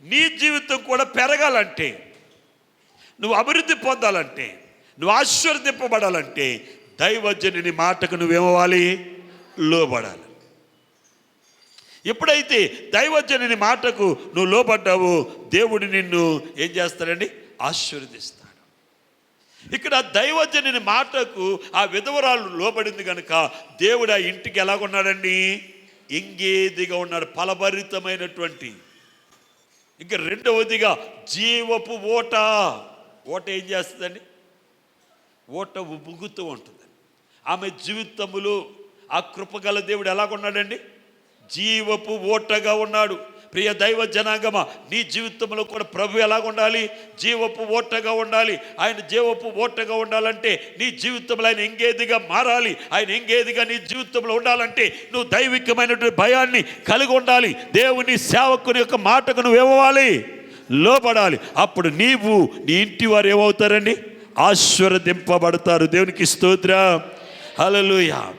నీ జీవితం కూడా పెరగాలంటే, నువ్వు అభివృద్ధి పొందాలంటే, నువ్వు ఆశీర్వదింపబడాలంటే దైవజనుని మాటకు నువ్వేమవ్వాలి? లోబడాలి. ఎప్పుడైతే దైవజనుని మాటకు నువ్వు లోబడ్డావో దేవుడు నిన్ను ఏం చేస్తాడండి? ఆశీర్వదిస్తాడు. ఇక్కడ దైవజనుని మాటకు ఆ విధవరాలు లోబడింది కనుక దేవుడు ఆ ఇంటికి ఎలాగున్నాడండి? ఎంగేదిగా ఉన్నాడు, ఫలభరితమైనటువంటి. ఇంకా రెండవదిగా జీవపు ఓట. ఓట ఏం చేస్తుందండి? ఓట ఉబుగుతూ ఉంటుంది. ఆమె జీవితములో ఆ కృపగల దేవుడు ఎలాగున్నాడండి? జీవపు ఓటగా ఉన్నాడు. ప్రియ దైవ జనాంగమా, నీ జీవితంలో కూడా ప్రభు ఎలాగుండాలి? జీవపు ఓటగా ఉండాలి. ఆయన జీవపు ఓటగా ఉండాలంటే నీ జీవితంలో ఆయన ఎంగేదిగా మారాలి. ఆయన ఎంగేదిగా నీ జీవితంలో ఉండాలంటే నువ్వు దైవికమైనటువంటి భయాన్ని కలిగి ఉండాలి. దేవుని సేవకుని యొక్క మాటకు నువ్వు ఏమవ్వాలి? లోబడాలి. అప్పుడు నీవు నీ ఇంటి వారు ఏమవుతారండి? ఆశీర్వదింపబడతారు. దేవునికి స్తోత్రం. హల్లెలూయా.